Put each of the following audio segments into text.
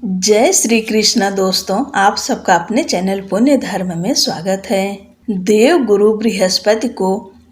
जय श्री कृष्ण दोस्तों, आप सबका अपने चैनल पुण्य धर्म में स्वागत है। देव गुरु बृहस्पति को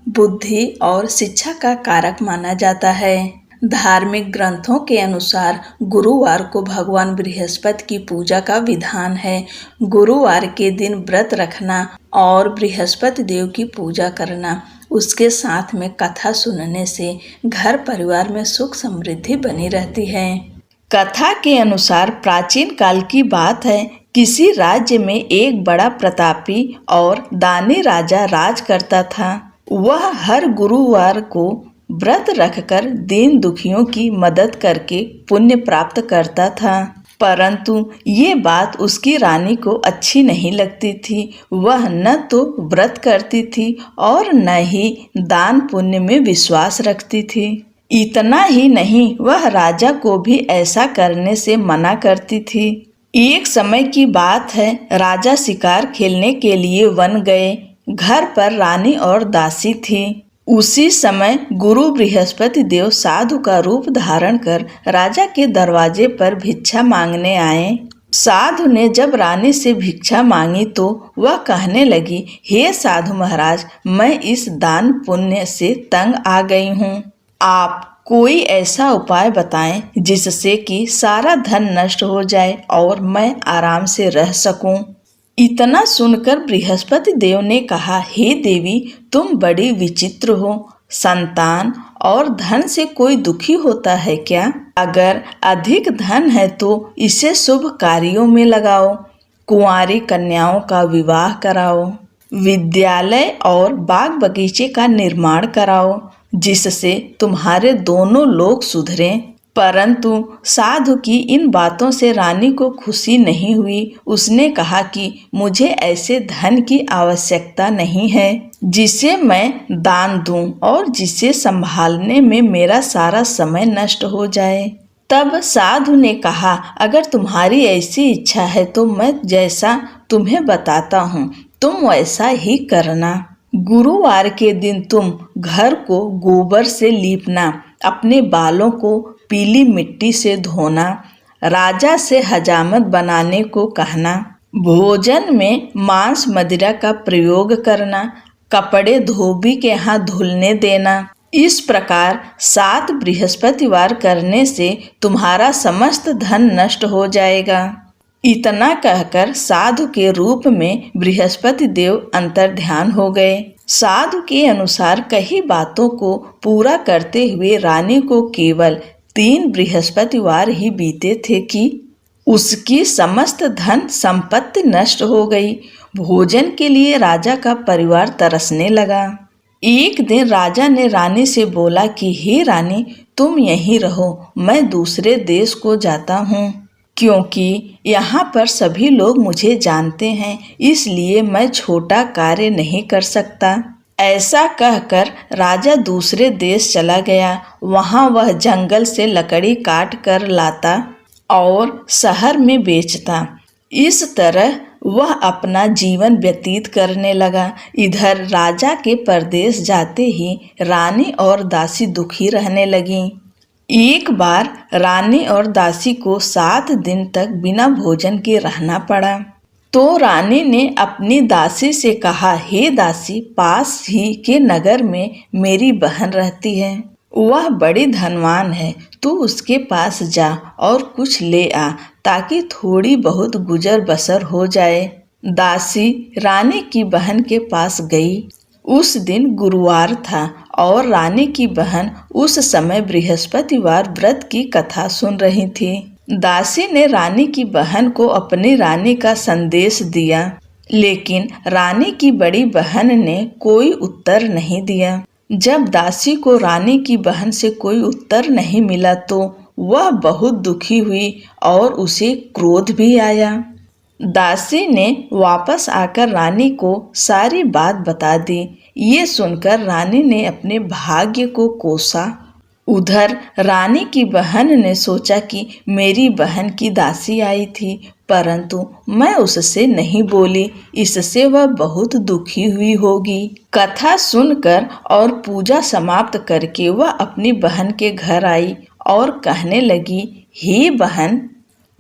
बुद्धि और शिक्षा का कारक माना जाता है। धार्मिक ग्रंथों के अनुसार गुरुवार को भगवान बृहस्पति की पूजा का विधान है। गुरुवार के दिन व्रत रखना और बृहस्पति देव की पूजा करना, उसके साथ में कथा सुनने से घर परिवार में सुख समृद्धि बनी रहती है। कथा के अनुसार प्राचीन काल की बात है। किसी राज्य में एक बड़ा प्रतापी और दानी राजा राज करता था। वह हर गुरुवार को व्रत रखकर दीन दुखियों की मदद करके पुण्य प्राप्त करता था, परंतु ये बात उसकी रानी को अच्छी नहीं लगती थी। वह न तो व्रत करती थी और न ही दान पुण्य में विश्वास रखती थी। इतना ही नहीं, वह राजा को भी ऐसा करने से मना करती थी। एक समय की बात है, राजा शिकार खेलने के लिए वन गए। घर पर रानी और दासी थी। उसी समय गुरु बृहस्पति देव साधु का रूप धारण कर राजा के दरवाजे पर भिक्षा मांगने आए। साधु ने जब रानी से भिक्षा मांगी तो वह कहने लगी, हे साधु महाराज, मैं इस दान पुण्य से तंग आ गई हूँ। आप कोई ऐसा उपाय बताएं जिससे कि सारा धन नष्ट हो जाए और मैं आराम से रह सकूं। इतना सुनकर बृहस्पति देव ने कहा, हे देवी, तुम बड़ी विचित्र हो। संतान और धन से कोई दुखी होता है क्या? अगर अधिक धन है तो इसे शुभ कार्यों में लगाओ। कुंवारी कन्याओं का विवाह कराओ। विद्यालय और बाग बगीचे का निर्माण कराओ, जिससे तुम्हारे दोनों लोग सुधरें। परंतु साधु की इन बातों से रानी को खुशी नहीं हुई। उसने कहा कि मुझे ऐसे धन की आवश्यकता नहीं है जिसे मैं दान दूं और जिसे संभालने में मेरा सारा समय नष्ट हो जाए। तब साधु ने कहा, अगर तुम्हारी ऐसी इच्छा है तो मैं जैसा तुम्हें बताता हूँ तुम वैसा ही करना। गुरुवार के दिन तुम घर को गोबर से लीपना, अपने बालों को पीली मिट्टी से धोना, राजा से हजामत बनाने को कहना, भोजन में मांस मदिरा का प्रयोग करना, कपड़े धोबी के हाथ धुलने देना। इस प्रकार 7 बृहस्पतिवार करने से तुम्हारा समस्त धन नष्ट हो जाएगा। इतना कहकर साधु के रूप में बृहस्पति देव अंतर्ध्यान हो गए। साधु के अनुसार कई बातों को पूरा करते हुए रानी को केवल 3 बृहस्पतिवार ही बीते थे कि उसकी समस्त धन संपत्ति नष्ट हो गई। भोजन के लिए राजा का परिवार तरसने लगा। एक दिन राजा ने रानी से बोला कि हे रानी, तुम यहीं रहो, मैं दूसरे देश को जाता हूँ, क्योंकि यहाँ पर सभी लोग मुझे जानते हैं, इसलिए मैं छोटा कार्य नहीं कर सकता। ऐसा कहकर राजा दूसरे देश चला गया। वहाँ वह जंगल से लकड़ी काट कर लाता और शहर में बेचता। इस तरह वह अपना जीवन व्यतीत करने लगा। इधर राजा के परदेश जाते ही रानी और दासी दुखी रहने लगीं। एक बार रानी और दासी को 7 दिन तक बिना भोजन के रहना पड़ा। तो रानी ने अपनी दासी से कहा, हे दासी, पास ही के नगर में मेरी बहन रहती है। वह बड़ी धनवान है, तू उसके पास जा और कुछ ले आ, ताकि थोड़ी बहुत गुजर बसर हो जाए। दासी रानी की बहन के पास गई। उस दिन गुरुवार था और रानी की बहन उस समय बृहस्पतिवार व्रत की कथा सुन रही थी। दासी ने रानी की बहन को अपनी रानी का संदेश दिया, लेकिन रानी की बड़ी बहन ने कोई उत्तर नहीं दिया। जब दासी को रानी की बहन से कोई उत्तर नहीं मिला तो वह बहुत दुखी हुई और उसे क्रोध भी आया। दासी ने वापस आकर रानी को सारी बात बता दी। ये सुनकर रानी ने अपने भाग्य को कोसा। उधर रानी की बहन ने सोचा कि मेरी बहन की दासी आई थी, परंतु मैं उससे नहीं बोली, इससे वह बहुत दुखी हुई होगी। कथा सुनकर और पूजा समाप्त करके वह अपनी बहन के घर आई और कहने लगी, हे बहन,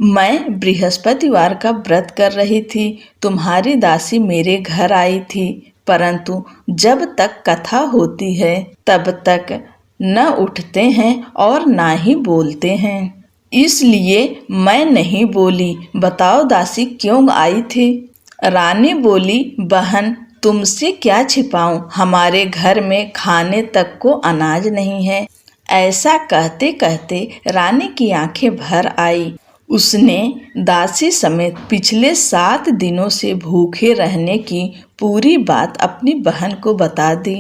मैं बृहस्पतिवार का व्रत कर रही थी। तुम्हारी दासी मेरे घर आई थी, परंतु जब तक कथा होती है तब तक न उठते हैं और ना ही बोलते हैं। इसलिए मैं नहीं बोली। बताओ दासी क्यों आई थी? रानी बोली, बहन तुमसे क्या छिपाऊं, हमारे घर में खाने तक को अनाज नहीं है। ऐसा कहते कहते रानी की आंखें भर आई। उसने दासी समेत पिछले 7 दिनों से भूखे रहने की पूरी बात अपनी बहन को बता दी।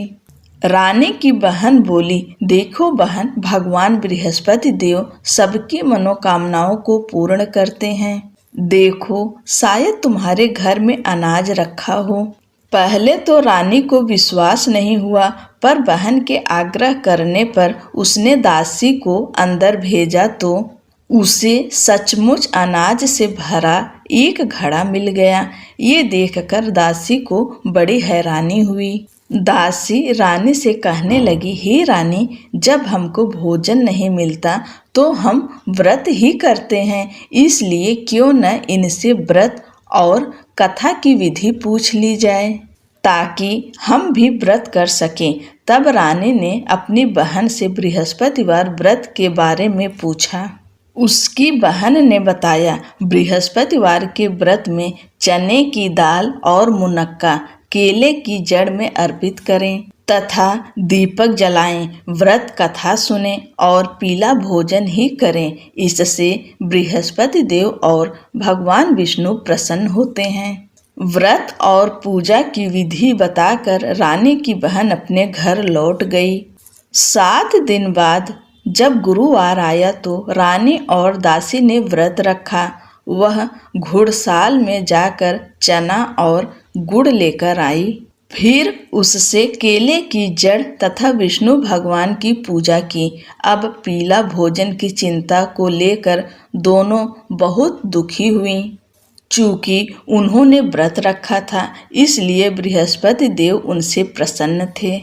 रानी की बहन बोली, देखो बहन, भगवान बृहस्पति देव सबकी मनोकामनाओं को पूर्ण करते हैं। देखो शायद तुम्हारे घर में अनाज रखा हो। पहले तो रानी को विश्वास नहीं हुआ, पर बहन के आग्रह करने पर उसने दासी को अंदर भेजा तो उसे सचमुच अनाज से भरा एक घड़ा मिल गया। ये देखकर दासी को बड़ी हैरानी हुई। दासी रानी से कहने लगी, हे रानी, जब हमको भोजन नहीं मिलता तो हम व्रत ही करते हैं, इसलिए क्यों न इनसे व्रत और कथा की विधि पूछ ली जाए ताकि हम भी व्रत कर सकें। तब रानी ने अपनी बहन से बृहस्पतिवार व्रत के बारे में पूछा। उसकी बहन ने बताया, बृहस्पतिवार के व्रत में चने की दाल और मुनक्का केले की जड़ में अर्पित करें तथा दीपक जलाएं, व्रत कथा सुने और पीला भोजन ही करें। इससे बृहस्पति देव और भगवान विष्णु प्रसन्न होते हैं। व्रत और पूजा की विधि बताकर रानी की बहन अपने घर लौट गई। 7 दिन बाद जब गुरुवार आया तो रानी और दासी ने व्रत रखा। वह घुड़साल में जाकर चना और गुड़ लेकर आई। फिर उससे केले की जड़ तथा विष्णु भगवान की पूजा की। अब पीला भोजन की चिंता को लेकर दोनों बहुत दुखी हुई। चूँकि उन्होंने व्रत रखा था, इसलिए बृहस्पति देव उनसे प्रसन्न थे।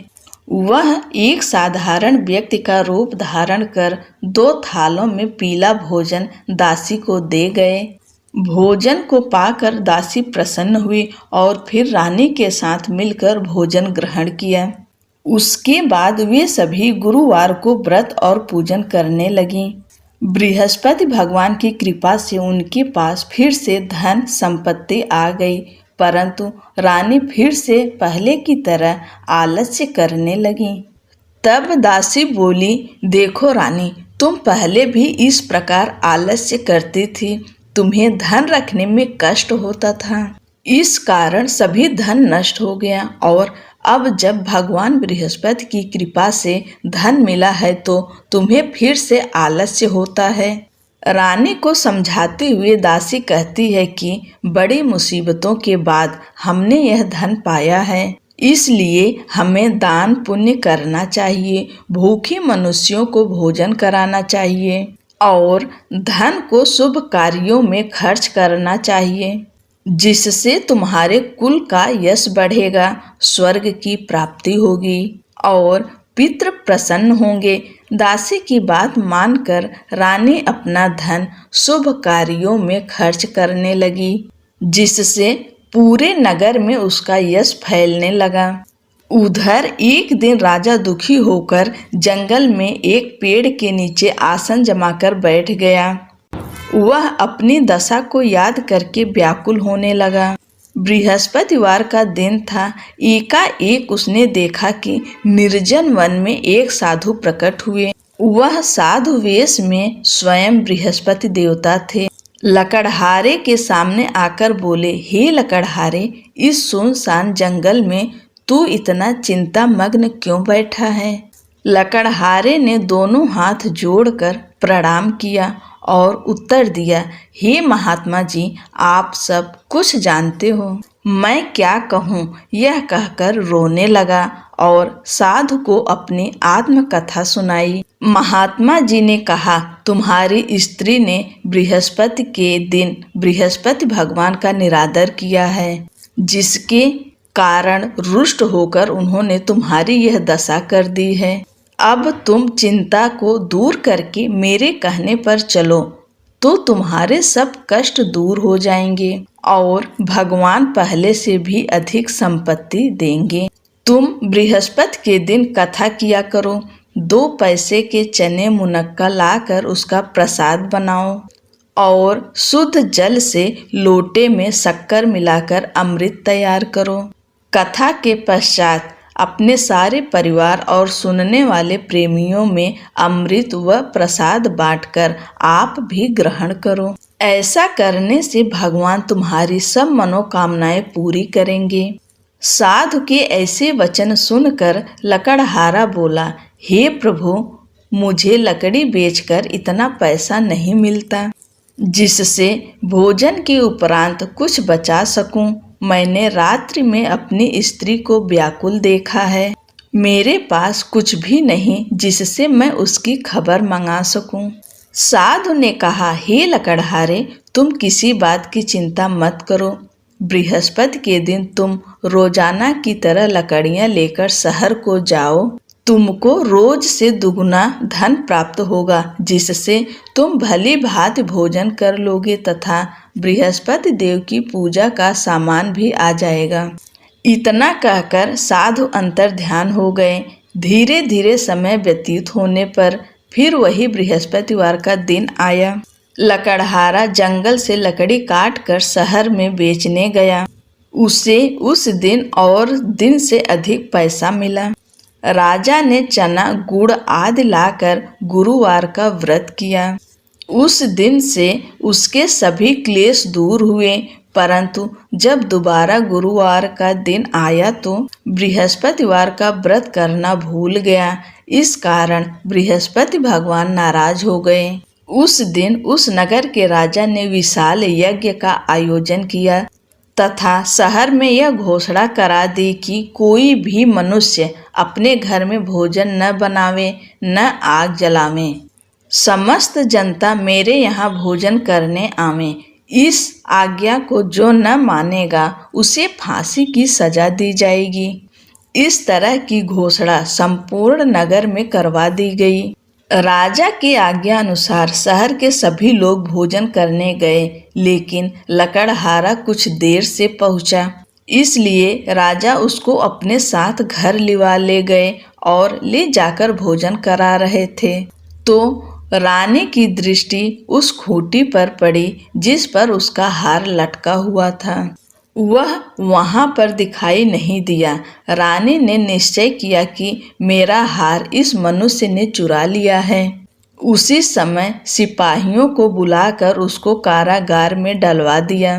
वह एक साधारण व्यक्ति का रूप धारण कर 2 थालों में पीला भोजन दासी को दे गए। भोजन को पाकर दासी प्रसन्न हुई और फिर रानी के साथ मिलकर भोजन ग्रहण किया। उसके बाद वे सभी गुरुवार को व्रत और पूजन करने लगीं। बृहस्पति भगवान की कृपा से उनके पास फिर से धन संपत्ति आ गई, परंतु रानी फिर से पहले की तरह आलस्य करने लगी। तब दासी बोली, देखो रानी, तुम पहले भी इस प्रकार आलस्य करती थी। तुम्हें धन रखने में कष्ट होता था, इस कारण सभी धन नष्ट हो गया, और अब जब भगवान बृहस्पति की कृपा से धन मिला है तो तुम्हें फिर से आलस्य होता है। रानी को समझाते हुए दासी कहती है कि बड़ी मुसीबतों के बाद हमने यह धन पाया है, इसलिए हमें दान पुण्य करना चाहिए, भूखे मनुष्यों को भोजन कराना चाहिए और धन को शुभ कार्यों में खर्च करना चाहिए, जिससे तुम्हारे कुल का यश बढ़ेगा, स्वर्ग की प्राप्ति होगी और पितृ प्रसन्न होंगे। दासी की बात मानकर रानी अपना धन शुभ कार्यों में खर्च करने लगी, जिससे पूरे नगर में उसका यश फैलने लगा। उधर एक दिन राजा दुखी होकर जंगल में एक पेड़ के नीचे आसन जमाकर बैठ गया। वह अपनी दशा को याद करके व्याकुल होने लगा। बृहस्पतिवार का दिन था। एकाएक उसने देखा कि निर्जन वन में एक साधु प्रकट हुए। वह साधु वेश में स्वयं बृहस्पति देवता थे। लकड़हारे के सामने आकर बोले, हे लकड़हारे, इस सुनसान जंगल में तू इतना चिंता मग्न क्यों बैठा है? लकड़हारे ने दोनों हाथ जोड़कर प्रणाम किया और उत्तर दिया, हे महात्मा जी, आप सब कुछ जानते हो, मैं क्या कहूँ। यह कहकर रोने लगा और साधु को अपनी आत्मकथा सुनाई। महात्मा जी ने कहा, तुम्हारी स्त्री ने बृहस्पति के दिन बृहस्पति भगवान का निरादर किया है, जिसके कारण रुष्ट होकर उन्होंने तुम्हारी यह दशा कर दी है। अब तुम चिंता को दूर करके मेरे कहने पर चलो। तो तुम्हारे सब कष्ट दूर हो जाएंगे और भगवान पहले से भी अधिक संपत्ति देंगे। तुम बृहस्पति के दिन कथा किया करो। 2 पैसे के चने मुनक्का लाकर उसका प्रसाद बनाओ और शुद्ध जल से लोटे में शक्कर मिलाकर अमृत तैयार करो। कथा के पश्चात अपने सारे परिवार और सुनने वाले प्रेमियों में अमृत व प्रसाद बांटकर आप भी ग्रहण करो। ऐसा करने से भगवान तुम्हारी सब मनोकामनाएं पूरी करेंगे। साधु के ऐसे वचन सुनकर लकड़हारा बोला, हे प्रभु, मुझे लकड़ी बेचकर इतना पैसा नहीं मिलता जिससे भोजन के उपरांत कुछ बचा सकूं। मैंने रात्रि में अपनी स्त्री को व्याकुल देखा है। मेरे पास कुछ भी नहीं जिससे मैं उसकी खबर मंगा सकूं। साधु ने कहा, हे लकड़हारे, तुम किसी बात की चिंता मत करो। बृहस्पति के दिन तुम रोजाना की तरह लकड़ियां लेकर शहर को जाओ। तुमको रोज से दुगुना धन प्राप्त होगा जिससे तुम भली भांति भोजन कर लोगे तथा बृहस्पति देव की पूजा का सामान भी आ जाएगा। इतना कहकर साधु अंतर ध्यान हो गए। धीरे धीरे समय व्यतीत होने पर फिर वही बृहस्पतिवार का दिन आया। लकड़हारा जंगल से लकड़ी काट कर शहर में बेचने गया। उसे उस दिन और दिन से अधिक पैसा मिला। राजा ने चना, गुड़ आदि लाकर गुरुवार का व्रत किया। उस दिन से उसके सभी क्लेश दूर हुए, परंतु जब दोबारा गुरुवार का दिन आया तो बृहस्पतिवार का व्रत करना भूल गया। इस कारण बृहस्पति भगवान नाराज हो गए। उस दिन उस नगर के राजा ने विशाल यज्ञ का आयोजन किया तथा शहर में यह घोषणा करा दी कि कोई भी मनुष्य अपने घर में भोजन न बनावे न आग जलावे। समस्त जनता मेरे यहाँ भोजन करने आवे। इस आज्ञा को जो न मानेगा उसे फांसी की सजा दी जाएगी। इस तरह की घोषणा संपूर्ण नगर में करवा दी गई। राजा की आज्ञा अनुसार शहर के सभी लोग भोजन करने गए, लेकिन लकड़हारा कुछ देर से पहुंचा। इसलिए राजा उसको अपने साथ घर लिवा ले गए और ले जाकर भोजन करा रहे थे तो रानी की दृष्टि उस खूंटी पर पड़ी जिस पर उसका हार लटका हुआ था। वह वहां पर दिखाई नहीं दिया। रानी ने निश्चय किया कि मेरा हार इस मनुष्य ने चुरा लिया है। उसी समय सिपाहियों को बुलाकर उसको कारागार में डलवा दिया।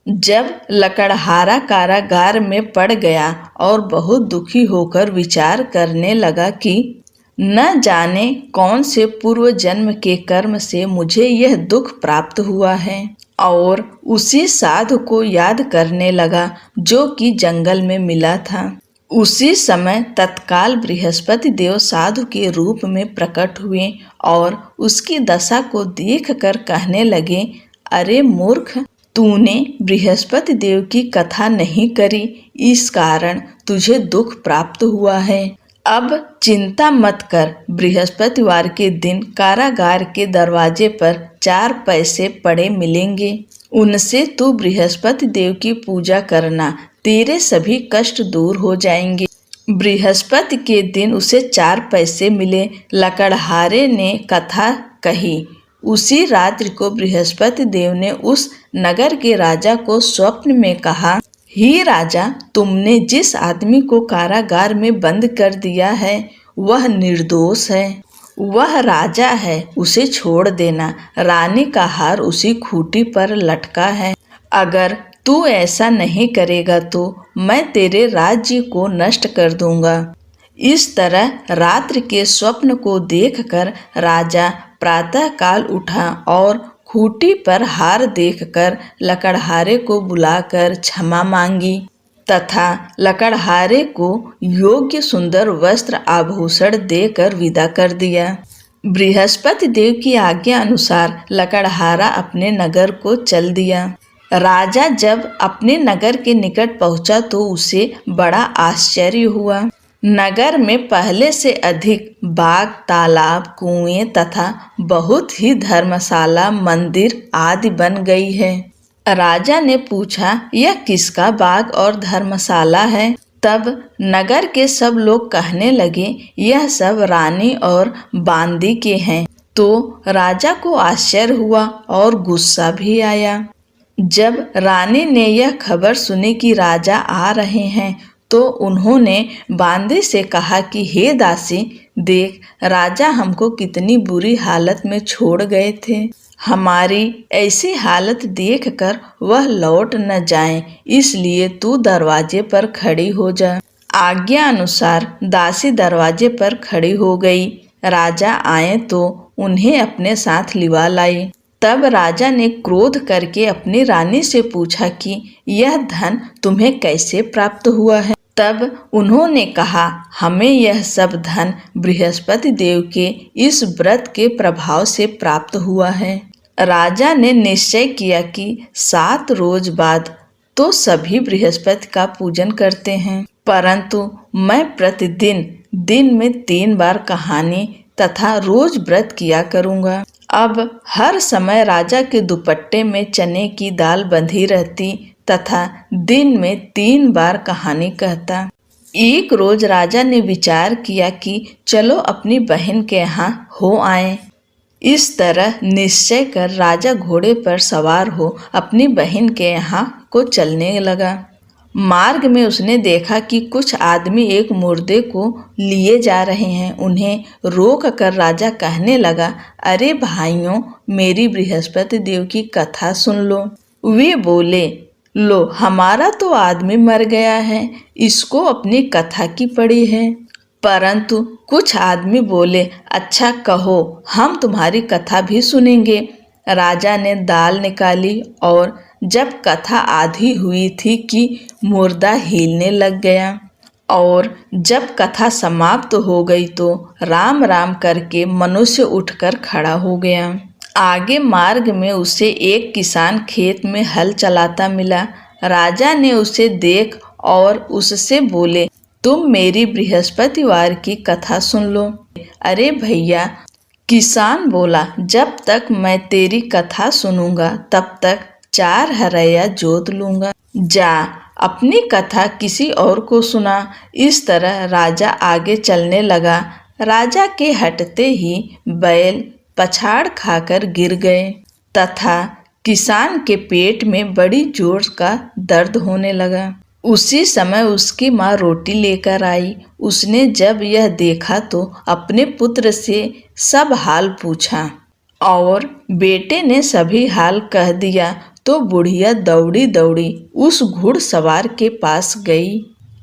जब लकड़हारा कारागार में पड़ गया और बहुत दुखी होकर विचार करने लगा कि न जाने कौन से पूर्व जन्म के कर्म से मुझे यह दुख प्राप्त हुआ है, और उसी साधु को याद करने लगा जो कि जंगल में मिला था। उसी समय तत्काल बृहस्पति देव साधु के रूप में प्रकट हुए और उसकी दशा को देखकर कहने लगे, अरे मूर्ख, तूने बृहस्पति देव की कथा नहीं करी, इस कारण तुझे दुख प्राप्त हुआ है। अब चिंता मत कर। बृहस्पतिवार के दिन कारागार के दरवाजे पर 4 पैसे पड़े मिलेंगे। उनसे तू बृहस्पति देव की पूजा करना, तेरे सभी कष्ट दूर हो जाएंगे। बृहस्पति के दिन उसे 4 पैसे मिले। लकड़हारे ने कथा कही। उसी रात्रि को बृहस्पति देव ने उस नगर के राजा को स्वप्न में कहा, हे राजा, तुमने जिस आदमी को कारागार में बंद कर दिया है वह निर्दोष है। वह राजा है, उसे छोड़ देना। रानी का हार उसी खूंटी पर लटका है। अगर तू ऐसा नहीं करेगा तो मैं तेरे राज्य को नष्ट कर दूंगा। इस तरह रात्रि के स्वप्न को देखकर राजा प्रातःकाल उठा और खूंटी पर हार देखकर लकड़हारे को बुलाकर क्षमा मांगी तथा लकड़हारे को योग्य सुंदर वस्त्र आभूषण देकर विदा कर दिया। बृहस्पति देव की आज्ञा अनुसार लकड़हारा अपने नगर को चल दिया। राजा जब अपने नगर के निकट पहुंचा तो उसे बड़ा आश्चर्य हुआ। नगर में पहले से अधिक बाग, तालाब, कुएं तथा बहुत ही धर्मशाला, मंदिर आदि बन गई है। राजा ने पूछा, यह किसका बाग और धर्मशाला है? तब नगर के सब लोग कहने लगे, यह सब रानी और बांदी के हैं। तो राजा को आश्चर्य हुआ और गुस्सा भी आया। जब रानी ने यह खबर सुनी कि राजा आ रहे हैं, तो उन्होंने बांदी से कहा कि हे दासी, देख, राजा हमको कितनी बुरी हालत में छोड़ गए थे। हमारी ऐसी हालत देखकर वह लौट न जाएं, इसलिए तू दरवाजे पर खड़ी हो जा। आज्ञा अनुसार दासी दरवाजे पर खड़ी हो गई। राजा आए तो उन्हें अपने साथ लिवा लाई। तब राजा ने क्रोध करके अपनी रानी से पूछा कि यह धन तुम्हें कैसे प्राप्त हुआ है? तब उन्होंने कहा, हमें यह सब धन बृहस्पति देव के इस व्रत के प्रभाव से प्राप्त हुआ है। राजा ने निश्चय किया कि 7 रोज बाद तो सभी बृहस्पति का पूजन करते हैं, परंतु मैं प्रतिदिन दिन में 3 बार कहानी तथा रोज व्रत किया करूँगा। अब हर समय राजा के दुपट्टे में चने की दाल बंधी रहती तथा दिन में 3 बार कहानी कहता। एक रोज राजा ने विचार किया कि चलो अपनी बहन के यहाँ हो आए। इस तरह निश्चय कर राजा घोड़े पर सवार हो अपनी बहन के यहाँ को चलने लगा। मार्ग में उसने देखा कि कुछ आदमी एक मुर्दे को लिए जा रहे हैं। उन्हें रोक कर राजा कहने लगा, अरे भाइयों, मेरी बृहस्पति देव की कथा सुन लो। वे बोले, लो, हमारा तो आदमी मर गया है, इसको अपनी कथा की पड़ी है। परंतु कुछ आदमी बोले, अच्छा कहो, हम तुम्हारी कथा भी सुनेंगे। राजा ने दाल निकाली और जब कथा आधी हुई थी कि मुर्दा हिलने लग गया, और जब कथा समाप्त हो गई तो राम राम करके मनुष्य उठकर खड़ा हो गया। आगे मार्ग में उसे एक किसान खेत में हल चलाता मिला। राजा ने उसे देख और उससे बोले, तुम मेरी बृहस्पतिवार की कथा सुन लो। अरे भैया, किसान बोला, जब तक मैं तेरी कथा सुनूंगा तब तक 4 हरैया जोत लूंगा। जा अपनी कथा किसी और को सुना। इस तरह राजा आगे चलने लगा। राजा के हटते ही बैल पछाड़ खाकर गिर गए तथा किसान के पेट में बड़ी जोर का दर्द होने लगा। उसी समय उसकी माँ रोटी लेकर आई। उसने जब यह देखा तो अपने पुत्र से सब हाल पूछा और बेटे ने सभी हाल कह दिया। तो बुढ़िया दौड़ी दौड़ी उस घुड़सवार के पास गई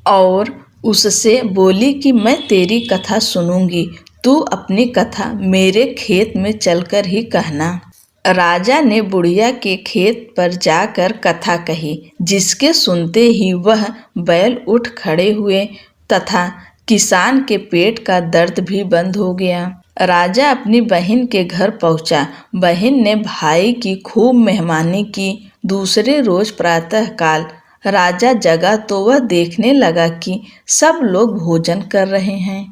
और उससे बोली कि मैं तेरी कथा सुनूंगी, तू अपनी कथा मेरे खेत में चलकर ही कहना। राजा ने बुढ़िया के खेत पर जाकर कथा कही, जिसके सुनते ही वह बैल उठ खड़े हुए तथा किसान के पेट का दर्द भी बंद हो गया। राजा अपनी बहन के घर पहुंचा। बहन ने भाई की खूब मेहमानी की। दूसरे रोज प्रातःकाल राजा जगा तो वह देखने लगा कि सब लोग भोजन कर रहे हैं।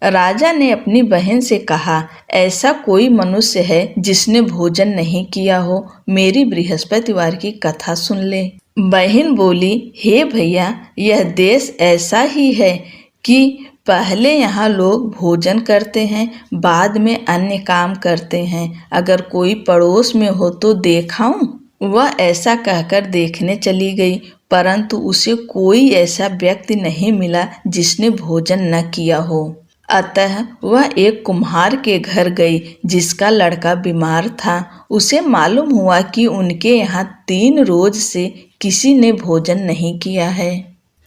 राजा ने अपनी बहन से कहा, ऐसा कोई मनुष्य है जिसने भोजन नहीं किया हो, मेरी बृहस्पतिवार की कथा सुन ले। बहन बोली, हे भैया, यह देश ऐसा ही है कि पहले यहाँ लोग भोजन करते हैं, बाद में अन्य काम करते हैं। अगर कोई पड़ोस में हो तो देखाऊं? वह ऐसा कहकर देखने चली गई, परंतु उसे कोई ऐसा व्यक्ति नहीं मिला जिसने भोजन न किया हो। अतः वह एक कुम्हार के घर गई जिसका लड़का बीमार था। उसे मालूम हुआ कि उनके यहाँ 3 रोज से किसी ने भोजन नहीं किया है।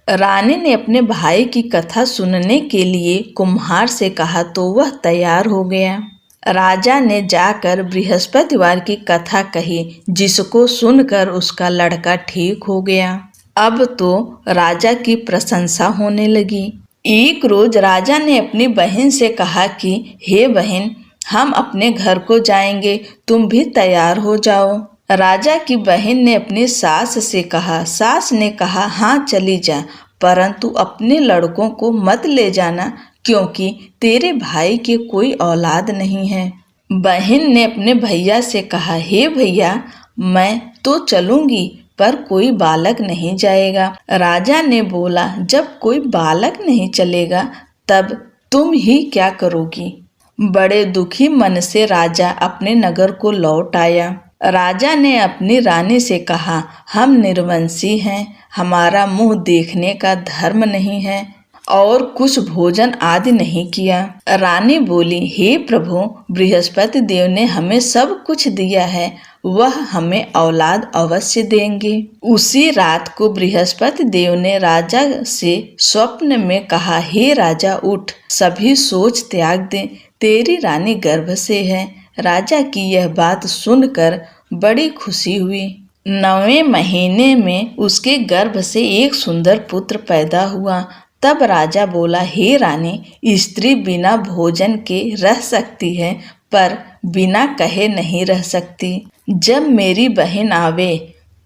रानी ने अपने भाई की कथा सुनने के लिए कुम्हार से कहा तो वह तैयार हो गया। राजा ने जाकर बृहस्पतिवार की कथा कही, जिसको सुनकर उसका लड़का ठीक हो गया। अब तो राजा की प्रशंसा होने लगी। एक रोज राजा ने अपनी बहन से कहा कि हे बहन, हम अपने घर को जाएंगे, तुम भी तैयार हो जाओ। राजा की बहन ने अपनी सास से कहा। सास ने कहा, हाँ चली जा, परंतु अपने लड़कों को मत ले जाना, क्योंकि तेरे भाई के कोई औलाद नहीं है। बहन ने अपने भैया से कहा, हे भैया, मैं तो चलूंगी, पर कोई बालक नहीं जाएगा। राजा ने बोला, जब कोई बालक नहीं चलेगा तब तुम ही क्या करोगी। बड़े दुखी मन से राजा अपने नगर को लौट आया। राजा ने अपनी रानी से कहा, हम निर्वंशी हैं, हमारा मुंह देखने का धर्म नहीं है और कुछ भोजन आदि नहीं किया। रानी बोली, हे प्रभु, बृहस्पति देव ने हमें सब कुछ दिया है, वह हमें औलाद अवश्य देंगे। उसी रात को बृहस्पति देव ने राजा से स्वप्न में कहा, हे राजा, उठ, सभी सोच त्याग दे, तेरी रानी गर्भ से है। राजा की यह बात सुनकर बड़ी खुशी हुई। 9वें महीने में उसके गर्भ से एक सुंदर पुत्र पैदा हुआ। तब राजा बोला, हे रानी, स्त्री बिना भोजन के रह सकती है, पर बिना कहे नहीं रह सकती। जब मेरी बहन आवे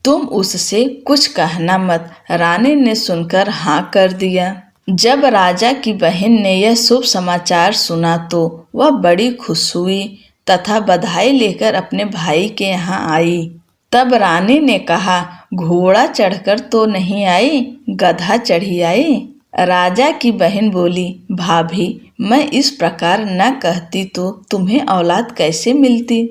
तुम उससे कुछ कहना मत। रानी ने सुनकर हाँ कर दिया। जब राजा की बहन ने यह शुभ समाचार सुना तो वह बड़ी खुश हुई तथा बधाई लेकर अपने भाई के यहाँ आई। तब रानी ने कहा, घोड़ा चढ़कर तो नहीं आई, गधा चढ़ी आई। राजा की बहन बोली, भाभी, मैं इस प्रकार न कहती तो तुम्हें औलाद कैसे मिलती।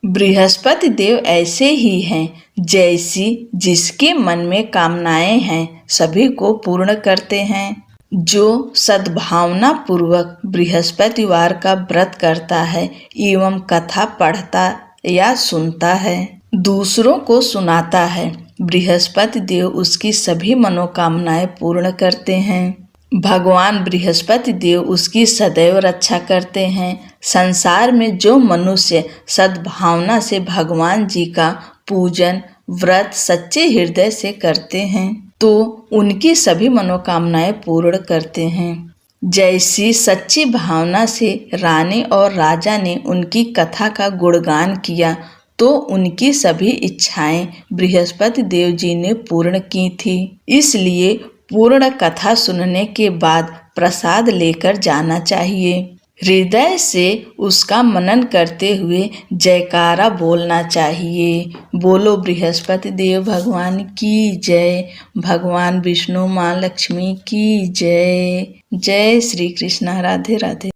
बृहस्पति देव ऐसे ही हैं, जैसी जिसके मन में कामनाएं हैं सभी को पूर्ण करते हैं। जो सद्भावना पूर्वक बृहस्पतिवार का व्रत करता है एवं कथा पढ़ता या सुनता है, दूसरों को सुनाता है, बृहस्पति देव उसकी सभी मनोकामनाएं पूर्ण करते हैं। भगवान बृहस्पति देव उसकी सदैव रक्षा करते हैं। संसार में जो मनुष्य सद्भावना से भगवान जी का पूजन व्रत सच्चे हृदय से करते हैं तो उनकी सभी मनोकामनाएं पूर्ण करते हैं। जैसी सच्ची भावना से रानी और राजा ने उनकी कथा का गुणगान किया तो उनकी सभी इच्छाएं बृहस्पति देव जी ने पूर्ण की थी। इसलिए पूर्ण कथा सुनने के बाद प्रसाद लेकर जाना चाहिए। हृदय से उसका मनन करते हुए जयकारा बोलना चाहिए। बोलो बृहस्पति देव भगवान की जय। भगवान विष्णु माँ लक्ष्मी की जय। जय श्री कृष्ण। राधे राधे।